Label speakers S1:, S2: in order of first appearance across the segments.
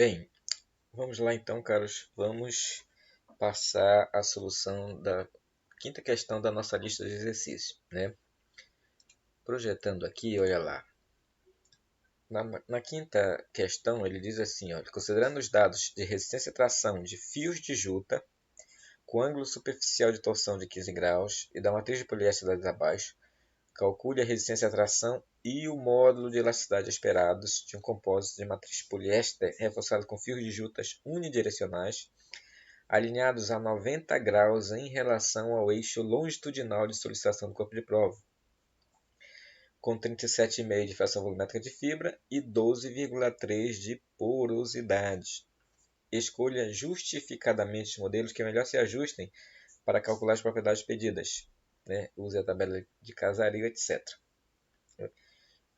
S1: Bem, vamos lá então, caros. Vamos passar a solução da quinta questão da nossa lista de exercícios, né? Projetando aqui, olha lá. Na quinta questão, ele diz assim, olha, considerando os dados de resistência e tração de fios de juta com ângulo superficial de torção de 15 graus e da matriz de poliéster dados abaixo, calcule a resistência à tração e o módulo de elasticidade esperados de um compósito de matriz poliéster reforçado com fios de jutas unidirecionais alinhados a 90 graus em relação ao eixo longitudinal de solicitação do corpo de prova, com 37,5 de fração volumétrica de fibra e 12,3 de porosidade. Escolha justificadamente os modelos que melhor se ajustem para calcular as propriedades pedidas. Use a tabela de Casaril, etc.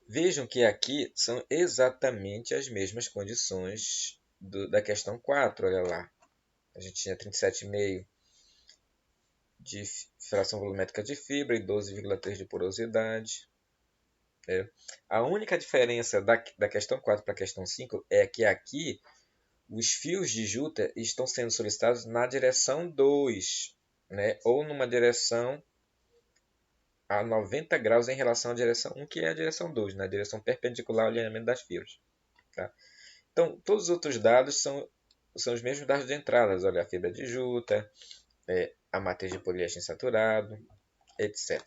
S1: Vejam que aqui são exatamente as mesmas condições da questão 4. Olha lá. A gente tinha 37,5 de fração volumétrica de fibra e 12,3 de porosidade. A única diferença da questão 4 para a questão 5 é que aqui os fios de juta estão sendo solicitados na direção 2, ou numa direção a 90 graus em relação à direção 1, que é a direção 2, na direção perpendicular ao alinhamento das fibras. Tá? Então, todos os outros dados são os mesmos dados de entradas. Olha, a fibra de juta, a matriz de poliéster insaturado, etc.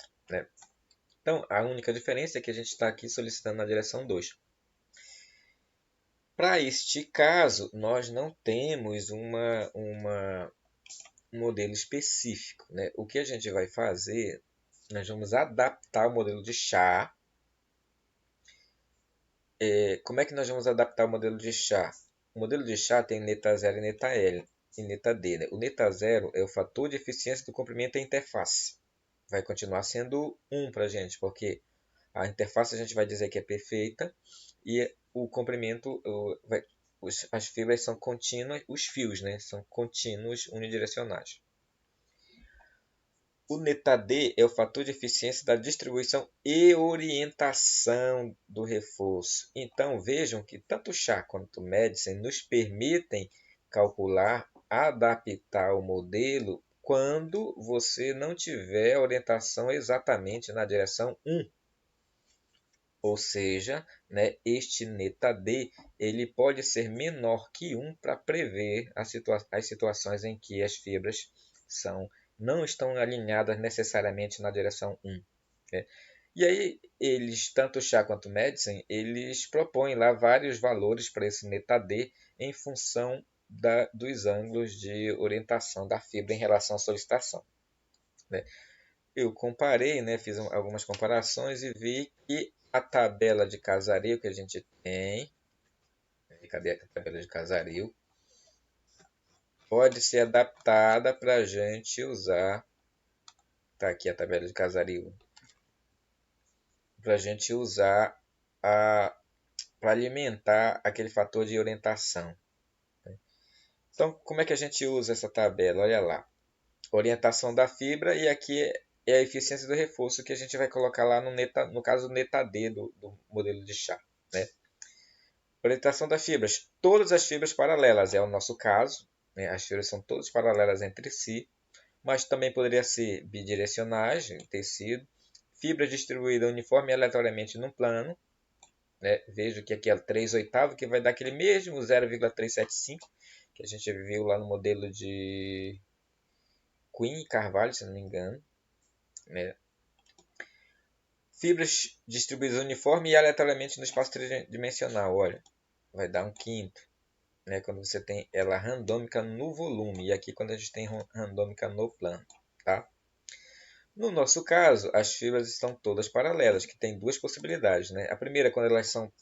S1: Então, a única diferença é que a gente está aqui solicitando na direção 2. Para este caso, nós não temos um modelo específico. O que a gente vai fazer, nós vamos adaptar o modelo de chá. Como é que nós vamos adaptar o modelo de chá? O modelo de chá tem neta 0 e neta L e neta D. O neta 0 é o fator de eficiência do comprimento da interface. Vai continuar sendo 1 para a gente, porque a interface a gente vai dizer que é perfeita e o comprimento, as fibras são contínuas, os fios são contínuos unidirecionais. O neta D é o fator de eficiência da distribuição e orientação do reforço. Então vejam que tanto o chá quanto o Medicine nos permitem calcular, adaptar o modelo quando você não tiver orientação exatamente na direção 1. Ou seja, este neta D ele pode ser menor que 1 para prever as situações em que as fibras não estão alinhadas necessariamente na direção 1. E aí, tanto o chá quanto o Medicine, eles propõem lá vários valores para esse neta D em função dos ângulos de orientação da fibra em relação à solicitação. Eu comparei, fiz algumas comparações e vi que a tabela de Casaril que a gente tem, cadê a tabela de Casaril? Pode ser adaptada para a gente usar, tá aqui a tabela de Casaril, para a gente usar para alimentar aquele fator de orientação. Então, como é que a gente usa essa tabela? Olha lá, orientação da fibra e aqui é a eficiência do reforço que a gente vai colocar lá no caso do neta D do modelo de chá. Orientação das fibras. Todas as fibras paralelas é o nosso caso. As fibras são todas paralelas entre si, mas também poderia ser bidirecionais, em tecido. Fibra distribuída uniforme e aleatoriamente num plano. Vejo que aqui é 3/8, que vai dar aquele mesmo 0,375, que a gente viu lá no modelo de Queen e Carvalho, se não me engano. Fibras distribuídas uniforme e aleatoriamente no espaço tridimensional. Olha, vai dar 1/5. Quando você tem ela randômica no volume. E aqui quando a gente tem randômica no plano. Tá? No nosso caso, as fibras estão todas paralelas, que tem duas possibilidades. A primeira, quando elas são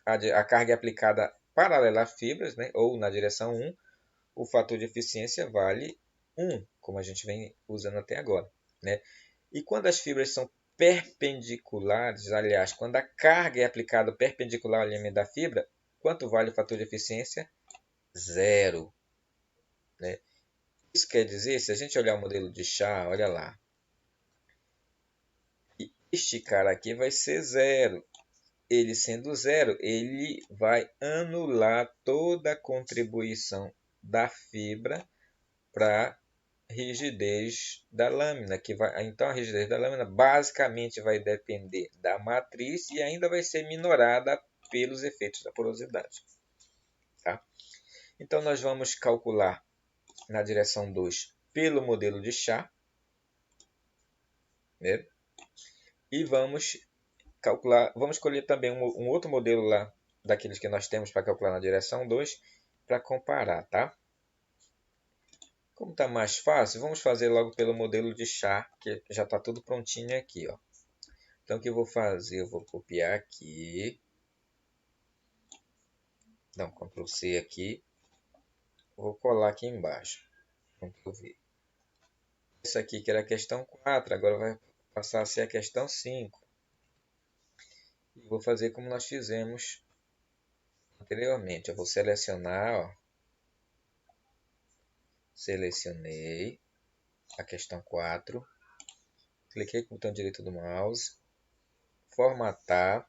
S1: a carga é aplicada paralela às fibras, ou na direção 1, o fator de eficiência vale 1, como a gente vem usando até agora. E quando as fibras são perpendiculares, aliás, quando a carga é aplicada perpendicular ao alinhamento da fibra, quanto vale o fator de eficiência? 0. Isso quer dizer, se a gente olhar o modelo de chá, olha lá, este cara aqui vai ser 0. ele sendo zero, ele vai anular toda a contribuição da fibra para a rigidez da lâmina. Então, a rigidez da lâmina basicamente vai depender da matriz e ainda vai ser minorada pelos efeitos da porosidade. Tá? Então, nós vamos calcular na direção 2 pelo modelo de Chá, né? E vamos escolher também um outro modelo lá, daqueles que nós temos para calcular na direção 2, para comparar, tá? Como está mais fácil, vamos fazer logo pelo modelo de Chá, que já está tudo prontinho aqui, ó. Então, o que eu vou fazer? Eu vou copiar aqui, dar um Ctrl C aqui, vou colar aqui embaixo. Vamos ver. Isso aqui que era a questão 4, agora vai passar a ser a questão 5. E vou fazer como nós fizemos anteriormente. Eu vou selecionar, ó. Selecionei a questão 4. Cliquei com o botão direito do mouse. Formatar.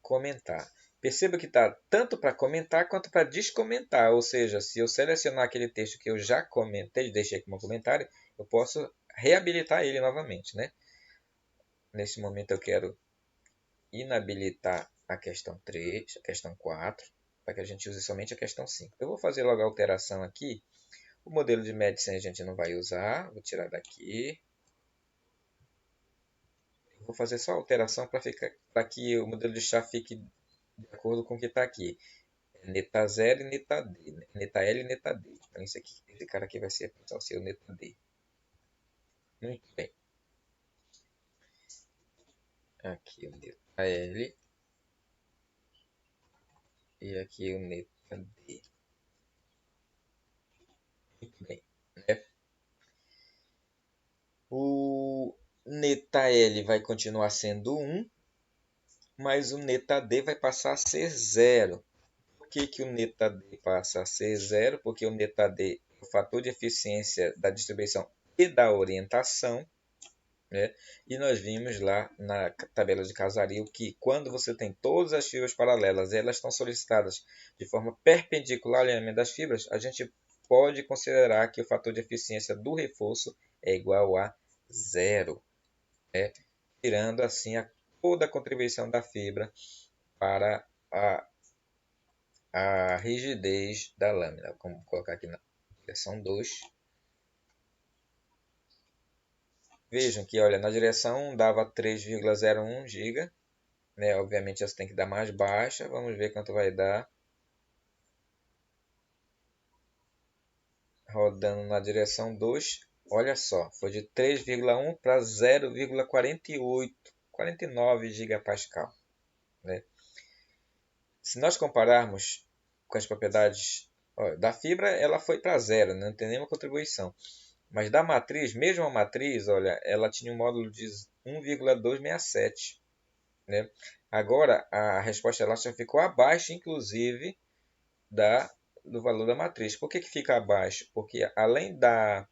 S1: Comentar. Perceba que está tanto para comentar quanto para descomentar. Ou seja, se eu selecionar aquele texto que eu já comentei, deixei como comentário, eu posso reabilitar ele novamente, né? Nesse momento eu quero inabilitar a questão 3, a questão 4, para que a gente use somente a questão 5. Eu vou fazer logo a alteração aqui. O modelo de Madison a gente não vai usar, vou tirar daqui. Vou fazer só a alteração para que o modelo de chá fique de acordo com o que está aqui. Neta 0 e neta D, né? Neta L e neta D. Então esse cara aqui vai ser o seu neta D. Muito bem. Aqui o neta L. E aqui o neta D. Muito bem. Né? O neta L vai continuar sendo 1, mas o neta D vai passar a ser 0. Por que o neta D passa a ser 0? Porque o neta D é o fator de eficiência da distribuição e da orientação. Né? E nós vimos lá na tabela de Casaril que quando você tem todas as fibras paralelas e elas estão solicitadas de forma perpendicular ao alinhamento das fibras, a gente pode considerar que o fator de eficiência do reforço é igual a 0, né? Tirando assim toda a contribuição da fibra para a rigidez da lâmina. Vamos colocar aqui na direção 2. Vejam que, olha, na direção 1 dava 3,01 GB, né? Obviamente essa tem que dar mais baixa. Vamos ver quanto vai dar. Rodando na direção 2, olha só, foi de 3,1 para 0,48, 49 gigapascal, né? Se nós compararmos com as propriedades da fibra, ela foi para 0, não tem nenhuma contribuição. Mas da matriz, mesmo a matriz, olha, ela tinha um módulo de 1,267. Né? Agora, a resposta elástica ficou abaixo, inclusive, do valor da matriz. Por que fica abaixo? Porque além da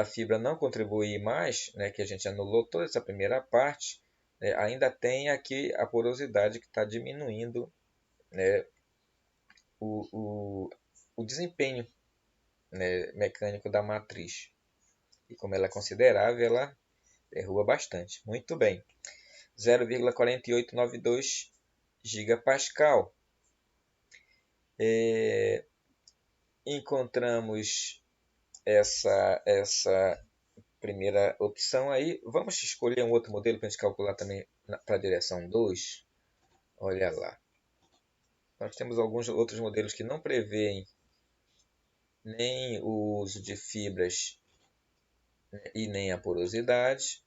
S1: fibra não contribuir mais, né, que a gente anulou toda essa primeira parte, né, ainda tem aqui a porosidade que está diminuindo, né, o desempenho, né, mecânico da matriz. E como ela é considerável, ela derruba bastante. Muito bem. 0,4892 gigapascal. Encontramos essa primeira opção aí. Vamos escolher um outro modelo para a gente calcular também para a direção 2. Olha lá. Nós temos alguns outros modelos que não prevêem nem o uso de fibras, né, e nem a porosidade.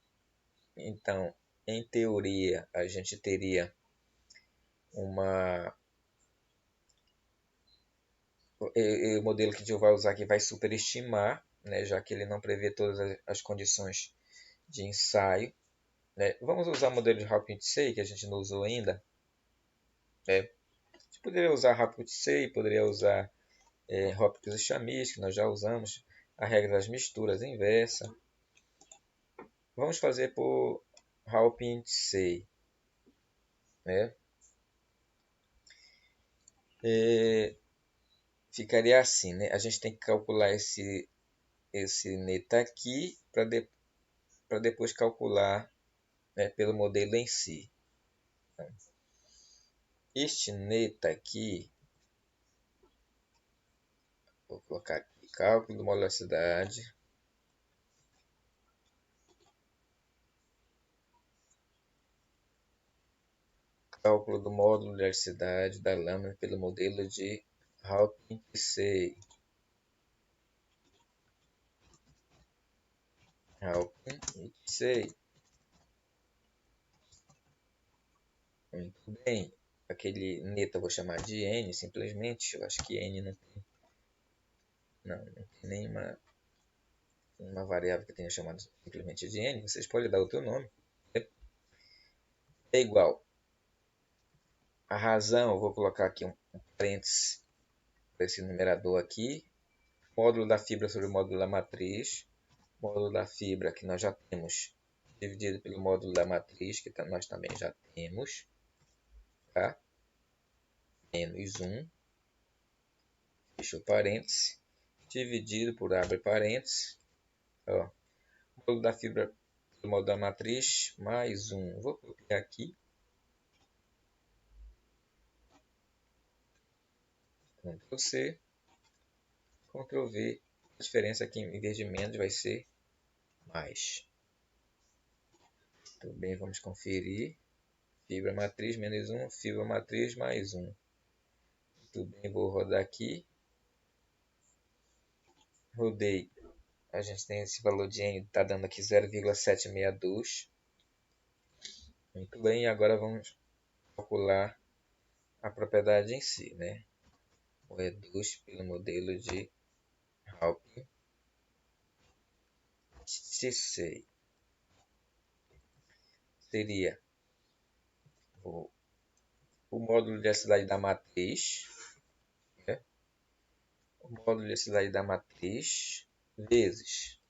S1: Então, em teoria, a gente teria o modelo que a gente vai usar aqui vai superestimar, né, já que ele não prevê todas as condições de ensaio. Né? Vamos usar o modelo de Hopkins-Say, que a gente não usou ainda. A gente poderia usar Hopkins-Say, poderia usar Hopkins e Chamish, que nós já usamos. A regra das misturas inversa. Vamos fazer por Hopkins-Say. né? Ficaria assim, né? A gente tem que calcular esse neta aqui para depois calcular, né, pelo modelo em si. Então, este neta aqui, vou colocar aqui, cálculo de molaridade, cálculo do módulo de elasticidade da lâmina pelo modelo de Hawking-Picey. Hawking-Picey. Muito bem. Aquele neta eu vou chamar de N, simplesmente. Eu acho que N não tem nenhuma uma variável que tenha chamado simplesmente de N. Vocês podem dar outro nome. É igual. A razão, eu vou colocar aqui um parênteses para esse numerador aqui. Módulo da fibra sobre o módulo da matriz. Módulo da fibra que nós já temos dividido pelo módulo da matriz, que nós também já temos. Tá? Menos 1. Fecha o parênteses. Dividido por abre parênteses. Ó. Módulo da fibra pelo módulo da matriz, mais 1. Vou copiar aqui. Ctrl C. Ctrl V. A diferença aqui, em vez de menos, vai ser mais. Tudo bem, vamos conferir. Fibra matriz menos 1, fibra matriz mais 1. Tudo bem, vou rodar aqui. Rodei. A gente tem esse valor de N, está dando aqui 0,762. Muito bem, agora vamos calcular a propriedade em si, né? O reduz pelo modelo de Hawking-Picey. Seria o módulo de elasticidade da matriz, né? O módulo de elasticidade da matriz vezes.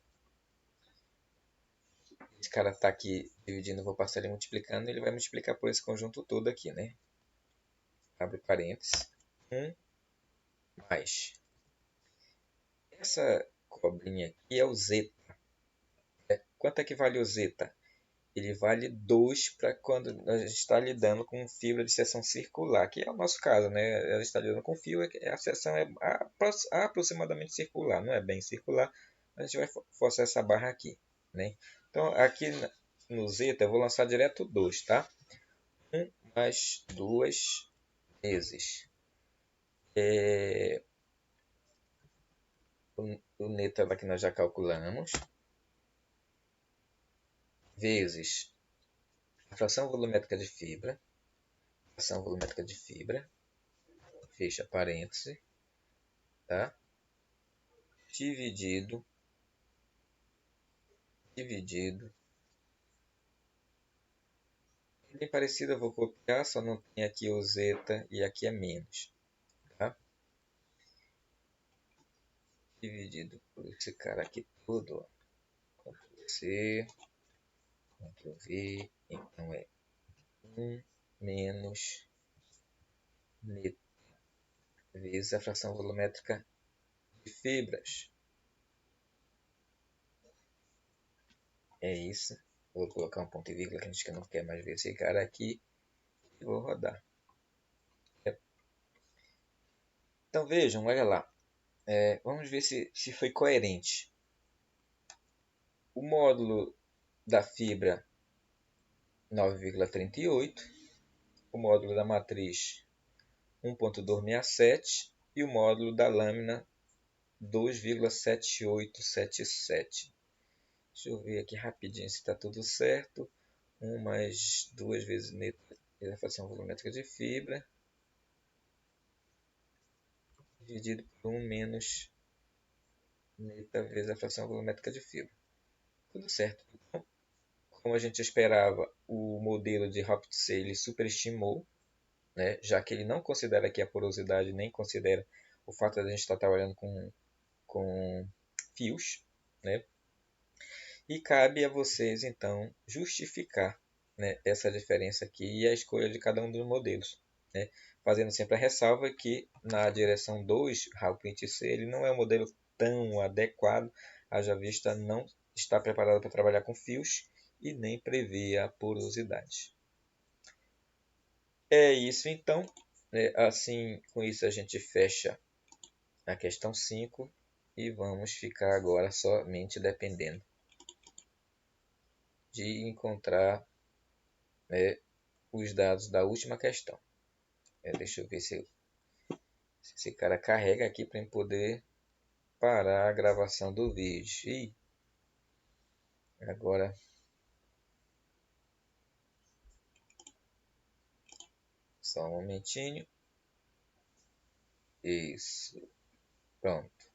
S1: Esse cara está aqui dividindo, eu vou passar ele multiplicando, ele vai multiplicar por esse conjunto todo aqui, né? Abre parênteses. 1 mais. Essa cobrinha aqui é o zeta. Quanto é que vale o zeta? Ele vale 2 para quando a gente está lidando com fibra de seção circular, que é o nosso caso, né? A gente está lidando com fibra, a seção é aproximadamente circular, não é bem circular, a gente vai forçar essa barra aqui, né? Então, aqui no zeta eu vou lançar direto 2, tá? 1 mais 2 vezes. O neta que nós já calculamos, vezes a fração volumétrica de fibra, fecha parêntese, tá? Dividido, bem parecido, eu vou copiar, só não tem aqui o zeta e aqui é menos, tá? Dividido por esse cara aqui todo, ó. Ctrl C, Ctrl V, então é 1 menos neta vezes a fração volumétrica de fibras. É isso. Vou colocar um ponto e vírgula que a gente não quer mais ver esse cara aqui. E vou rodar. Então vejam, olha lá. Vamos ver se foi coerente. O módulo da fibra 9,38. O módulo da matriz 1,267. E o módulo da lâmina 2,7877. Deixa eu ver aqui rapidinho se está tudo certo. 1 mais 2 vezes neta vezes a fração volumétrica de fibra, dividido por 1 menos neta vezes a fração volumétrica de fibra. Tudo certo. Então, como a gente esperava, o modelo de Hawking-Picey ele superestimou, né, já que ele não considera aqui a porosidade, nem considera o fato de a gente estar trabalhando com fios, né? E cabe a vocês, então, justificar né, essa diferença aqui e a escolha de cada um dos modelos, né? Fazendo sempre a ressalva que na direção 2, RAW-Print-C, ele não é um modelo tão adequado, haja vista não está preparado para trabalhar com fios e nem prevê a porosidade. É isso então, assim, com isso a gente fecha a questão 5 e vamos ficar agora somente dependendo de encontrar, né, os dados da última questão. Deixa eu ver se esse cara carrega aqui para poder parar a gravação do vídeo. E agora, só um momentinho. Isso, pronto.